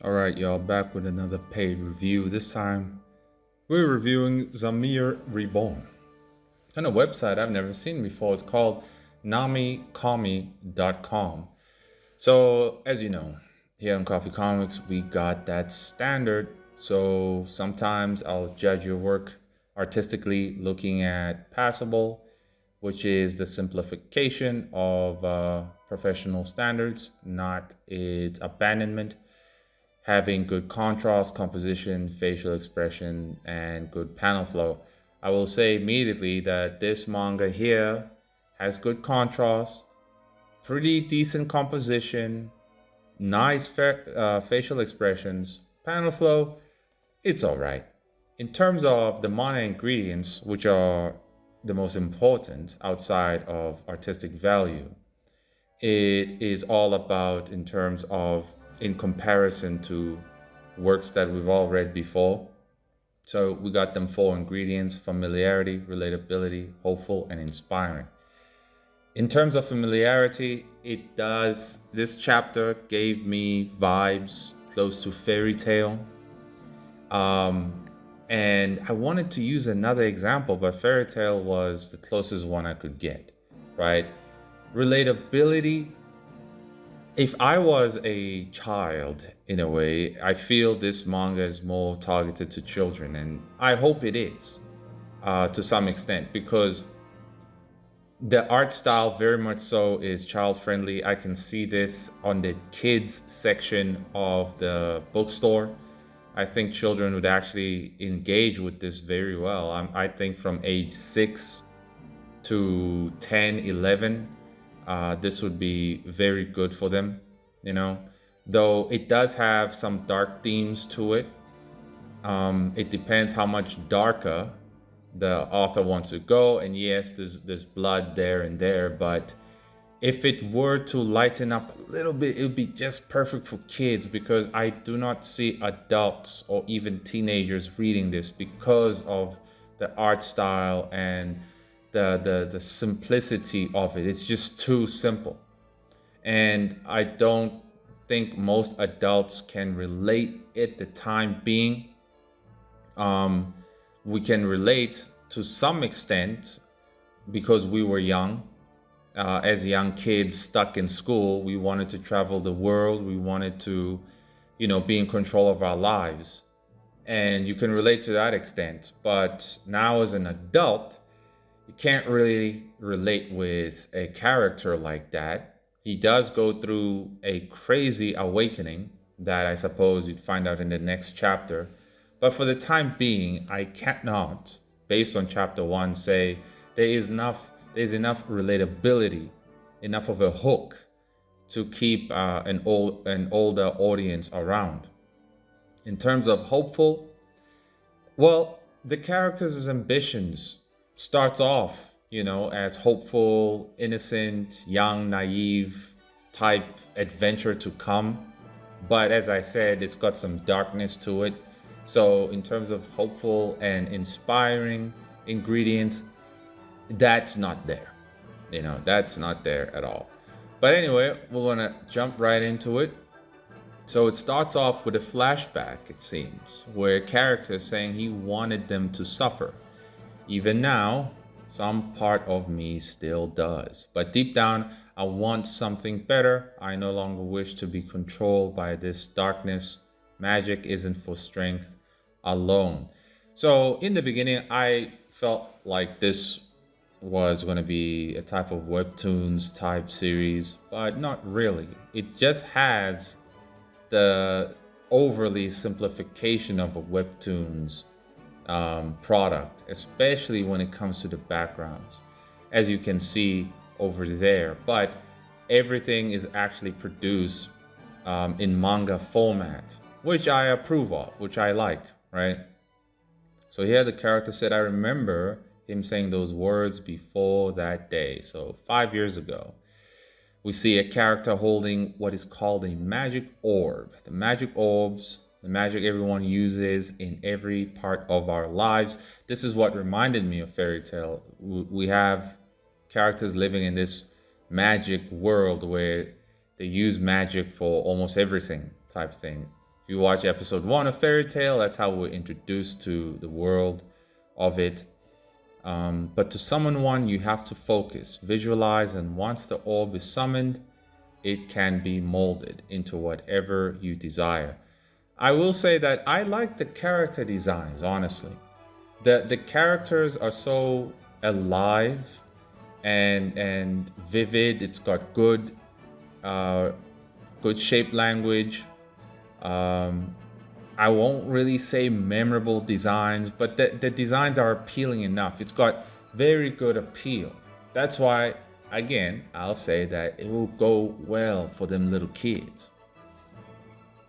All right, y'all, back with another paid review. This time, we're reviewing Zamir Reborn on a website I've never seen before. It's called namikami.com. So, as you know, here on Coffee Comics, we got that standard. So, sometimes I'll judge your work artistically looking at passable, which is the simplification of professional standards, not its abandonment, having good contrast, composition, facial expression, and good panel flow. I will say immediately that this manga here has good contrast, pretty decent composition, nice facial expressions, panel flow. It's all right. In terms of the MANAA ingredients, which are the most important outside of artistic value, it is all about in terms of in comparison to works that we've all read before. So we got them four ingredients: familiarity, relatability, hopeful, and inspiring. In terms of familiarity, this chapter gave me vibes close to fairy tale. Um, and I wanted to use another example, but fairy tale was the closest one I could get, right? Relatability, if I was a child, in a way, I feel this manga is more targeted to children, and I hope it is to some extent because the art style very much so is child friendly. I can see this on the kids section of the bookstore. I think children would actually engage with this very well. I think from age 6 to 10, 11, this would be very good for them, you know, though it does have some dark themes to it. It depends how much darker the author wants to go. And yes, there's blood there and there, but if it were to lighten up a little bit, it would be just perfect for kids because I do not see adults or even teenagers reading this because of the art style and the simplicity of it. It's just too simple. And I don't think most adults can relate at the time being. We can relate to some extent because we were young. As young kids stuck in school, we wanted to travel the world. We wanted to, be in control of our lives. And you can relate to that extent. But now as an adult, you can't really relate with a character like that. He does go through a crazy awakening that I suppose you'd find out in the next chapter. But for the time being, I cannot, based on chapter one, say there's enough relatability, enough of a hook to keep an older audience around. In terms of hopeful, well, the character's ambitions starts off, as hopeful, innocent, young, naive type adventure to come. But as I said, it's got some darkness to it. So in terms of hopeful and inspiring ingredients, that's not there. That's not there at all. But anyway, we're gonna jump right into it. So it starts off with a flashback, it seems, where a character is saying he wanted them to suffer. Even now, some part of me still does. But deep down, I want something better. I no longer wish to be controlled by this darkness. Magic isn't for strength alone. So in the beginning, I felt like this was going to be a type of webtoons type series, but not really. It just has the overly simplification of a webtoons product, especially when it comes to the backgrounds, as you can see over there. But everything is actually produced in manga format, which I approve of, which I like, right? So here the character said, I remember him saying those words before that day. So 5 years ago, we see a character holding what is called a magic orb. The magic orbs, the magic everyone uses in every part of our lives. This is what reminded me of fairy tale. We have characters living in this magic world where they use magic for almost everything type thing. If you watch episode 1 of Fairy Tail, that's how we're introduced to the world of it. But to summon one, you have to focus, visualize, and once the orb is summoned, it can be molded into whatever you desire. I will say that I like the character designs, honestly. The characters are so alive and vivid. It's got good shape language. I won't really say memorable designs, but the designs are appealing enough. It's got very good appeal. That's why, again, I'll say that it will go well for them little kids.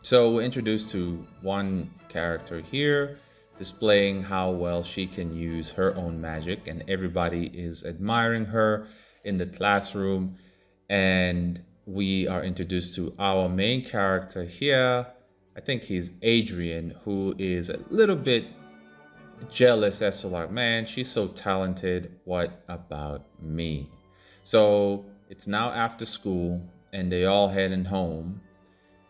So we're introduced to one character here, displaying how well she can use her own magic, and everybody is admiring her in the classroom. And we are introduced to our main character here. I think he's Adrian, who is a little bit jealous as to like, man, she's so talented. What about me? So it's now after school and they all heading home.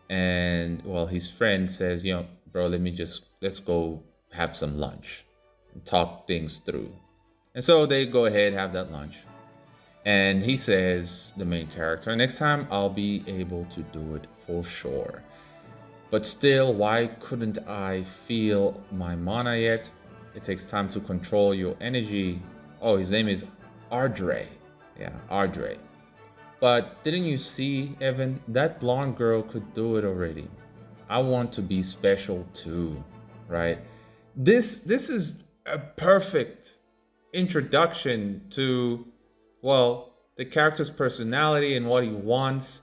And well, his friend says, bro, let's go have some lunch and talk things through. And so they go ahead, have that lunch. And he says, the main character, next time I'll be able to do it for sure. But still, why couldn't I feel my mana yet? It takes time to control your energy. Oh, his name is Ardre. Yeah, Ardre. But didn't you see, Evan? That blonde girl could do it already. I want to be special too, right? This is a perfect introduction to, well, the character's personality and what he wants,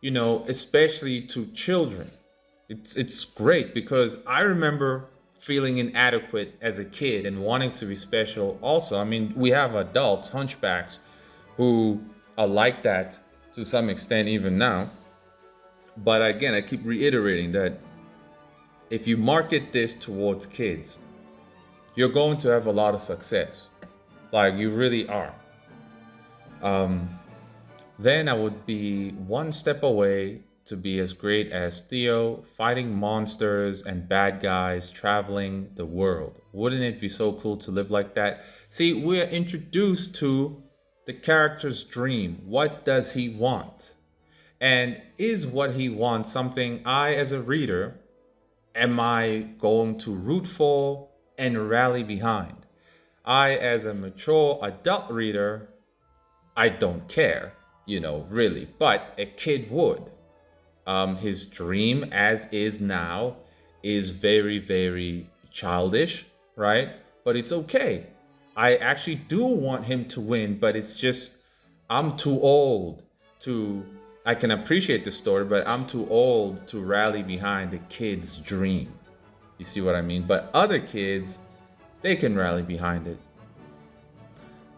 especially to children. It's great because I remember feeling inadequate as a kid and wanting to be special also. I mean, we have adults, hunchbacks, who are like that to some extent even now. But again, I keep reiterating that if you market this towards kids, you're going to have a lot of success. Like, you really are. Then I would be one step away to be as great as Theo, fighting monsters and bad guys, traveling the world. Wouldn't it be so cool to live like that? See, we're introduced to the character's dream. What does he want? And is what he wants something I, as a reader, am I going to root for and rally behind? I, as a mature adult reader, I don't care, really, but a kid would. His dream, as is now, is very, very childish, right? But it's okay. I actually do want him to win, but it's just, I'm too old to, I can appreciate the story, but I'm too old to rally behind the kid's dream. You see what I mean? But other kids, they can rally behind it.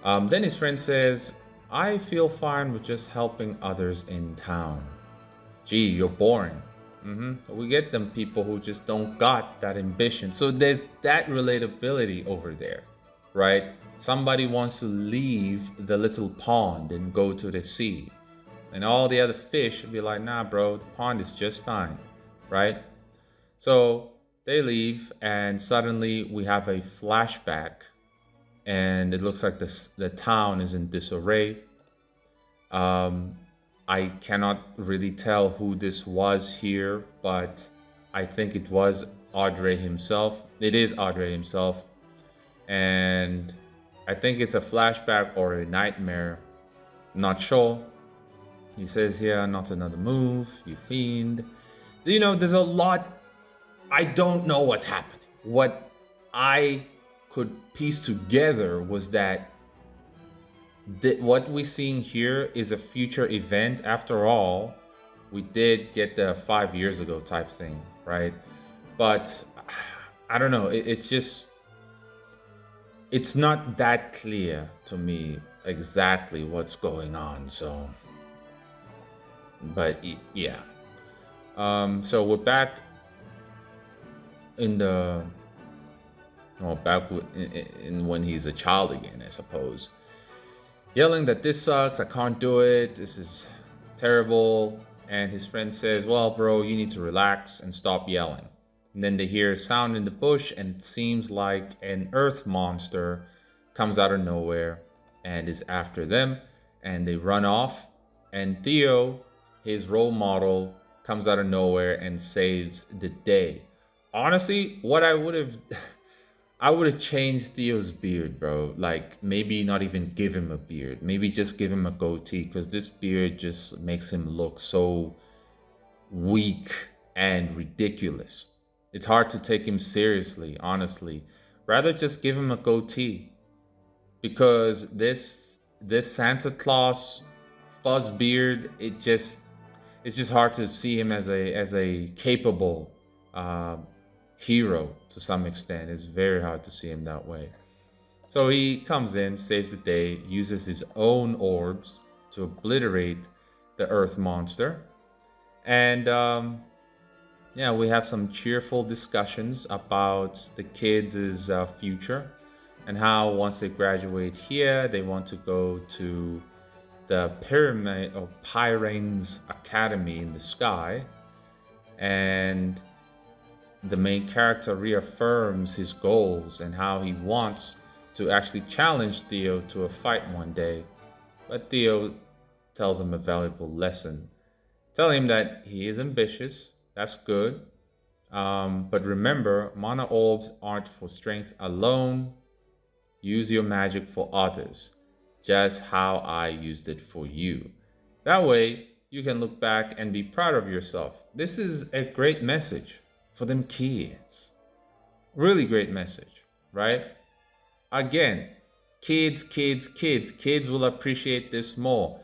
Then his friend says, I feel fine with just helping others in town. Gee, you're boring. We get them people who just don't got that ambition. So there's that relatability over there, right? Somebody wants to leave the little pond and go to the sea. And all the other fish will be like, nah, bro, the pond is just fine, right? So they leave and suddenly we have a flashback and it looks like the town is in disarray. I cannot really tell who this was here, but I think it was Audrey himself. It is Audrey himself. And I think it's a flashback or a nightmare. Not sure. He says here, not another move, you fiend. There's a lot. I don't know what's happening. What I could piece together was that what we're seeing here is a future event. After all, we did get the 5 years ago type thing, right? But I don't know. It's just, it's not that clear to me exactly what's going on. So, but yeah. So we're back in the, in when he's a child again, I suppose. Yelling that this sucks, I can't do it, this is terrible. and his friend says, well, bro, you need to relax and stop yelling. And then they hear a sound in the bush, and it seems like an earth monster comes out of nowhere and is after them, and they run off. And Theo, his role model, comes out of nowhere and saves the day. Honestly, what I would have changed Theo's beard, bro. Like, maybe not even give him a beard. Maybe just give him a goatee, because this beard just makes him look so weak and ridiculous. It's hard to take him seriously, honestly. Rather just give him a goatee, because this Santa Claus fuzz beard, it's just hard to see him as a capable hero to some extent. It's very hard to see him that way. So he comes in, saves the day, uses his own orbs to obliterate the Earth monster. And yeah, we have some cheerful discussions about the kids' future and how once they graduate here, they want to go to the Pyramid or Pyranes Academy in the sky. And the main character reaffirms his goals and how he wants to actually challenge Theo to a fight one day. But Theo tells him a valuable lesson, telling him that he is ambitious. That's good. But remember, mana orbs aren't for strength alone. Use your magic for others, just how I used it for you. That way, you can look back and be proud of yourself. This is a great message for them kids. Really great message, right? Again, kids will appreciate this more.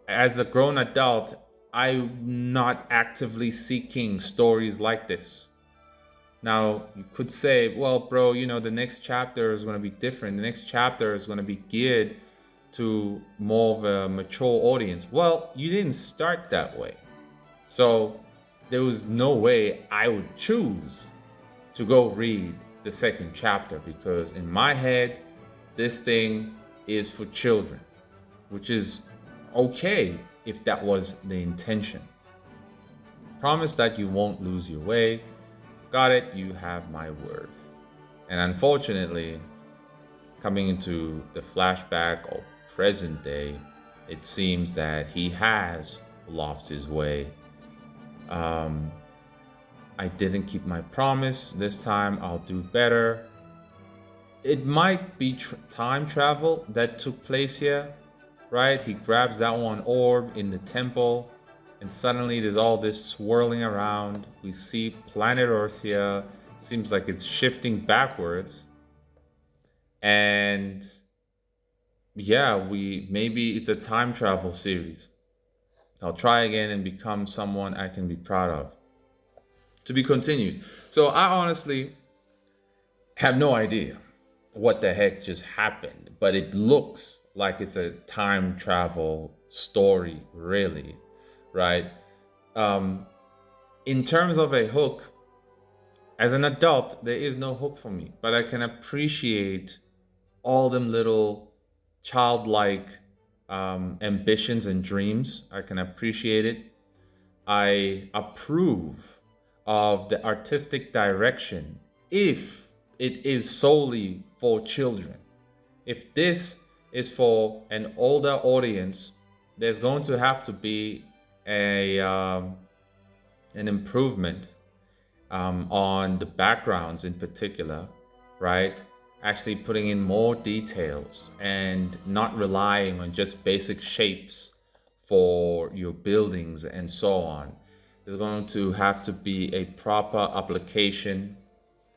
As a grown adult, I'm not actively seeking stories like this. Now, you could say, well, bro, the next chapter is going to be different. The next chapter is going to be geared to more of a mature audience. Well, you didn't start that way. So there was no way I would choose to go read the second chapter, because in my head, this thing is for children, which is okay if that was the intention. Promise that you won't lose your way. Got it, you have my word. And unfortunately, coming into the flashback or present day, it seems that he has lost his way. I didn't keep my promise. This time I'll do better. It might be time travel that took place here, right? He grabs that one orb in the temple, and suddenly there's all this swirling around. We see planet Earth here. Seems like it's shifting backwards. And yeah, maybe it's a time travel series. I'll try again and become someone I can be proud of. To be continued. So I honestly have no idea what the heck just happened, but it looks like it's a time travel story, really, right? In terms of a hook, as an adult, there is no hook for me, but I can appreciate all them little childlike ambitions and dreams. I can appreciate it. I approve of the artistic direction if it is solely for children. If this is for an older audience, there's going to have to be an improvement on the backgrounds in particular, right? Actually putting in more details and not relying on just basic shapes for your buildings and so on. There's going to have to be a proper application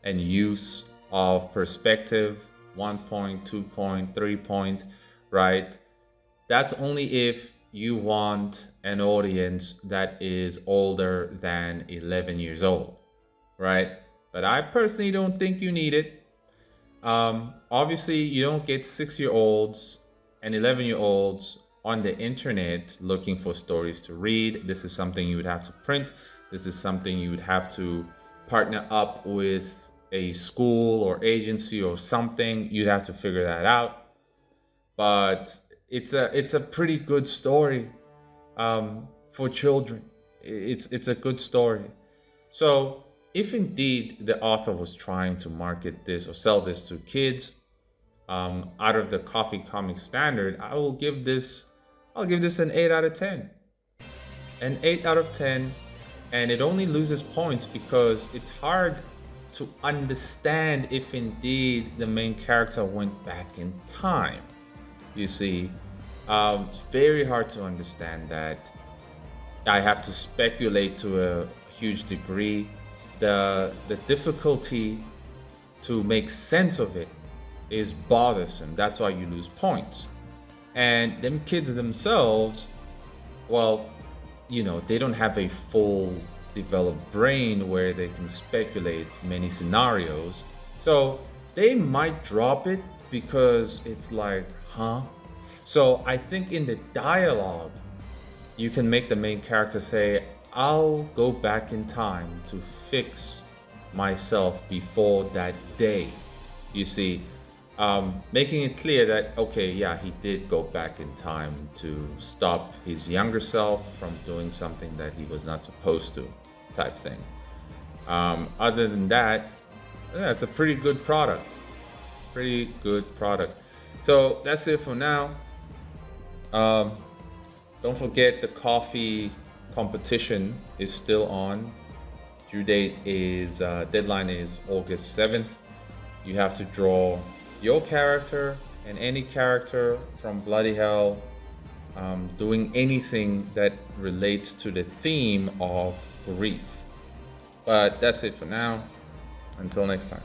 and use of perspective, 1 point, 2 point, 3 point, right? That's only if you want an audience that is older than 11 years old, right? But I personally don't think you need it. Obviously, you don't get 6-year-olds and 11-year-olds on the internet looking for stories to read. This is something you would have to print. This is something you would have to partner up with a school or agency or something. You'd have to figure that out. But it's a pretty good story. for children. It's a good story. So if indeed the author was trying to market this or sell this to kids, out of the coffee comic standard, I'll give this an 8 out of 10. An 8 out of 10, and it only loses points because it's hard to understand if indeed the main character went back in time. You see, it's very hard to understand that. I have to speculate to a huge degree. The difficulty to make sense of it is bothersome. That's why you lose points. And them kids themselves, well, they don't have a full developed brain where they can speculate many scenarios. So they might drop it because it's like, huh? So I think in the dialogue, you can make the main character say, I'll go back in time to fix myself before that day. You see, making it clear that, okay, yeah, he did go back in time to stop his younger self from doing something that he was not supposed to, type thing. Other than that, yeah, it's a pretty good product. Pretty good product. So that's it for now. Don't forget the coffee competition is still on. Due date is, deadline is August 7th. You have to draw your character and any character from Bloody Hell doing anything that relates to the theme of grief. But that's it for now. Until next time.